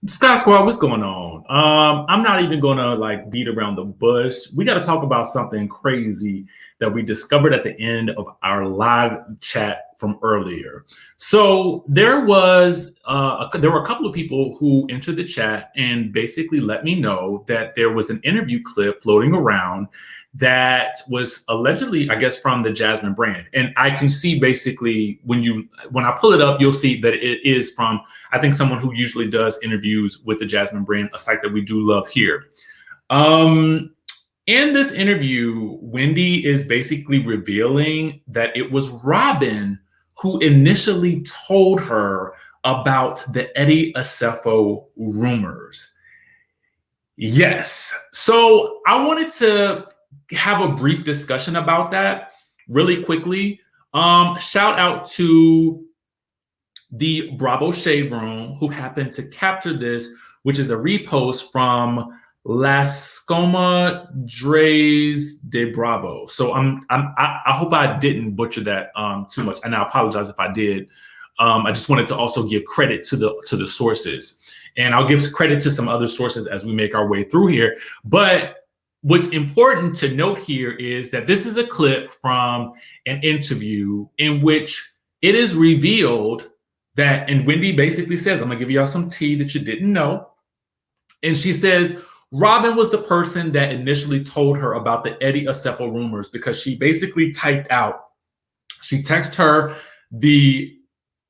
Scott Squad, what's going on? I'm not even gonna like beat around the bush. We got to talk about something crazy that we discovered at the end of our live chat from earlier. So there were a couple of people who entered the chat and basically let me know that there was an interview clip floating around that was allegedly, I guess, from the Jasmine brand. And I can see basically when I pull it up, you'll see that it is from, I think, someone who usually does interviews with the Jasmine brand, a site that we do love here. In this interview, Wendy is basically revealing that it was ROBYN who initially told her about the Eddie OSEFO rumors. Yes. So I wanted to have a brief discussion about that really quickly. Shout out to the Bravo Shade Room who happened to capture this, which is a repost from Lascoma Dres de Bravo. So I hope I didn't butcher that too much, and I apologize if I did. I just wanted to also give credit to the sources, and I'll give credit to some other sources as we make our way through here. But what's important to note here is that this is a clip from an interview in which it is revealed that, and Wendy basically says, I'm gonna give y'all some tea that you didn't know. And she says, ROBYN was the person that initially told her about the Eddie OSEFO rumors because she basically typed out, she texted her the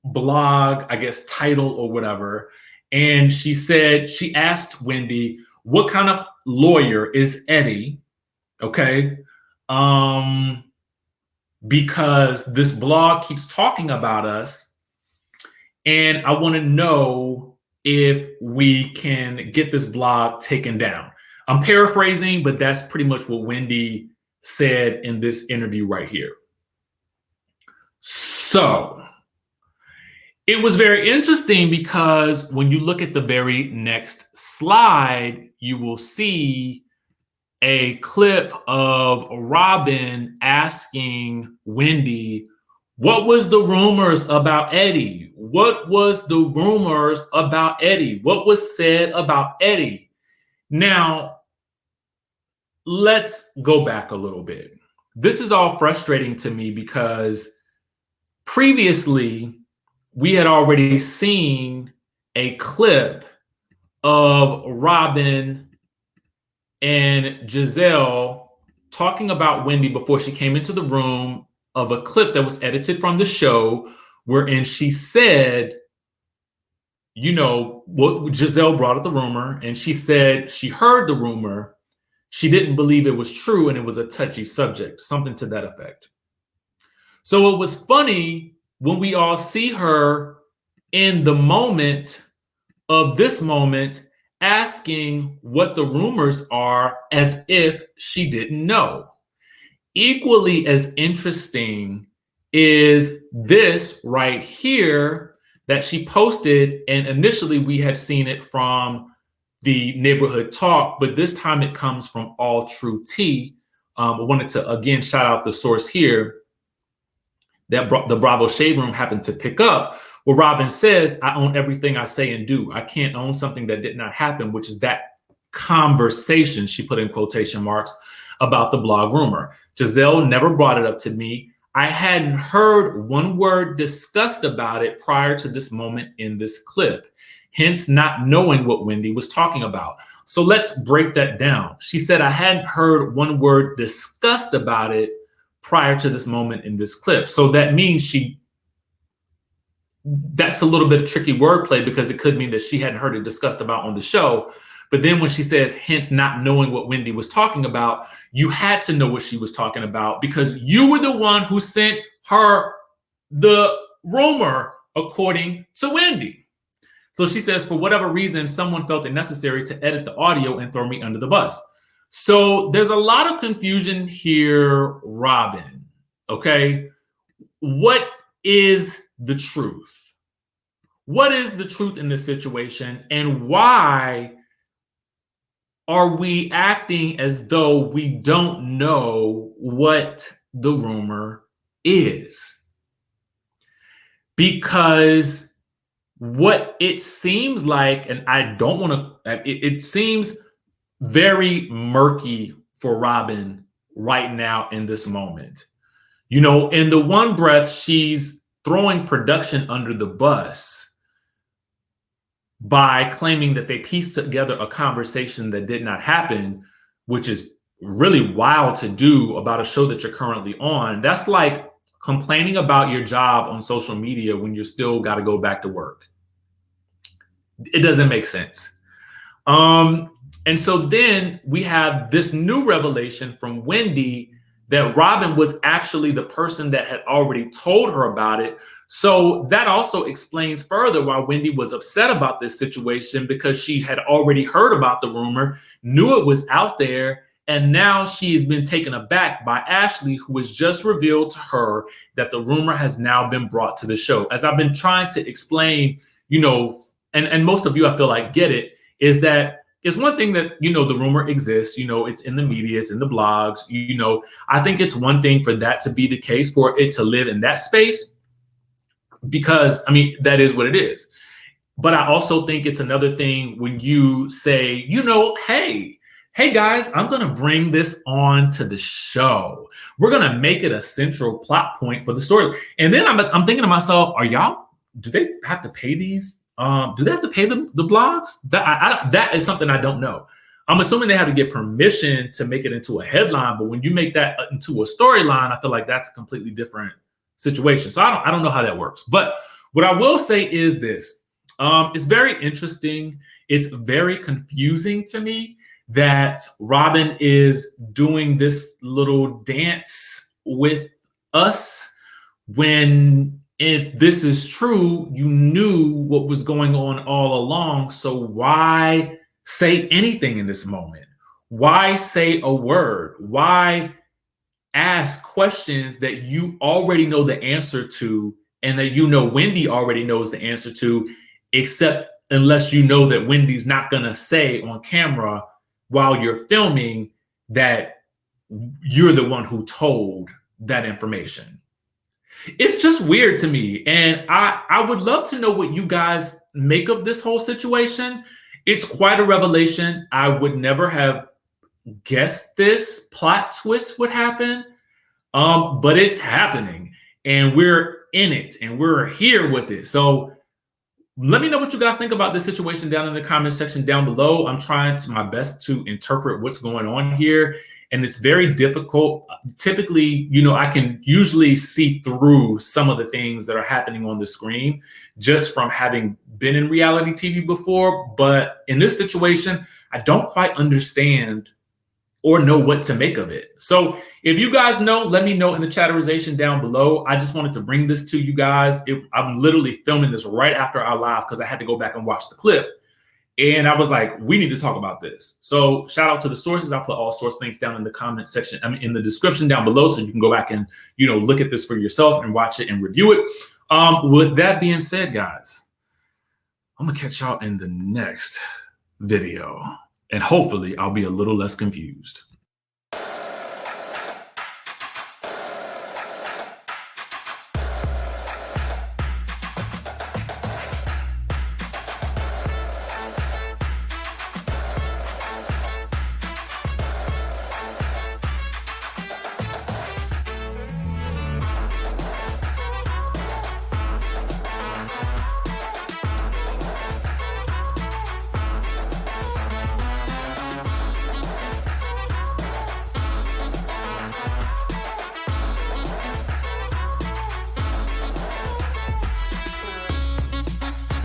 blog, I guess, title or whatever. And she said, she asked Wendy, what kind of lawyer is Eddie? Okay. Because this blog keeps talking about us, and I want to know if we can get this blog taken down. I'm paraphrasing, but that's pretty much what Wendy said in this interview right here. So it was very interesting because when you look at the very next slide, you will see a clip of ROBYN asking Wendy, what was the rumors about Eddie? What was the rumors about Eddie? What was said about Eddie? Now, let's go back a little bit. This is all frustrating to me because previously we had already seen a clip of ROBYN and Giselle talking about Wendy before she came into the room, of a clip that was edited from the show wherein she said, you know, what Giselle brought up the rumor, and she said she heard the rumor, she didn't believe it was true, and it was a touchy subject, something to that effect. So it was funny when we all see her in the moment of this moment asking what the rumors are as if she didn't know. Equally as interesting is this right here that she posted, and initially we had seen it from the Neighborhood Talk, but this time it comes from AllTrueTea. I wanted to again shout out the source here that the Bravo Shade Room happened to pick up, where ROBYN says, I own everything I say and do. I can't own something that did not happen, which is that conversation, she put in quotation marks, about the blog rumor. Giselle never brought it up to me. I hadn't heard one word discussed about it prior to this moment in this clip, hence not knowing what Wendy was talking about. So let's break that down. She said, I hadn't heard one word discussed about it prior to this moment in this clip. So that means that's a little bit of tricky wordplay because it could mean that she hadn't heard it discussed about on the show. But then when she says, hence not knowing what Wendy was talking about, you had to know what she was talking about because you were the one who sent her the rumor, according to Wendy. So she says, for whatever reason, someone felt it necessary to edit the audio and throw me under the bus. So there's a lot of confusion here, ROBYN. Okay, what is the truth? What is the truth in this situation, and why are we acting as though we don't know what the rumor is? Because what it seems like, and I don't want to, it seems very murky for ROBYN right now in this moment. You know, in the one breath, she's throwing production under the bus by claiming that they pieced together a conversation that did not happen, which is really wild to do about a show that you're currently on. That's like complaining about your job on social media when you still got to go back to work. It doesn't make sense. And so then we have this new revelation from Wendy that ROBYN was actually the person that had already told her about it. So that also explains further why Wendy was upset about this situation, because she had already heard about the rumor, knew it was out there, and now she's been taken aback by Ashley, who has just revealed to her that the rumor has now been brought to the show. As I've been trying to explain, you know, and most of you, I feel like, get it, is that it's one thing that, you know, the rumor exists, you know, it's in the media, it's in the blogs, you know, I think it's one thing for that to be the case, for it to live in that space, because, I mean, that is what it is. But I also think it's another thing when you say, you know, hey guys, I'm going to bring this on to the show. We're going to make it a central plot point for the story. And then I'm thinking to myself, do they have to pay these? Do they have to pay the blogs? That is something I don't know. I'm assuming they have to get permission to make it into a headline, but when you make that into a storyline, I feel like that's a completely different situation. So I don't know how that works. But what I will say is this: it's very interesting. It's very confusing to me that ROBYN is doing this little dance with us when, if this is true, you knew what was going on all along. So why say anything in this moment? Why say a word? Why ask questions that you already know the answer to, and that you know Wendy already knows the answer to, except unless you know that Wendy's not going to say on camera while you're filming that you're the one who told that information. It's just weird to me. And I would love to know what you guys make of this whole situation. It's quite a revelation. I would never have guessed this plot twist would happen, but it's happening, and we're in it, and we're here with it. So let me know what you guys think about this situation down in the comment section down below. I'm trying my best to interpret what's going on here, and it's very difficult. Typically, you know, I can usually see through some of the things that are happening on the screen just from having been in reality TV before. But in this situation, I don't quite understand or know what to make of it. So if you guys know, let me know in the chatterization down below. I just wanted to bring this to you guys. I'm literally filming this right after our live because I had to go back and watch the clip. And I was like, we need to talk about this. So shout out to the sources. I'll put all source links down in the comment section, I mean, in the description down below, so you can go back and, you know, look at this for yourself and watch it and review it. With that being said, guys, I'm gonna catch y'all in the next video, and hopefully I'll be a little less confused.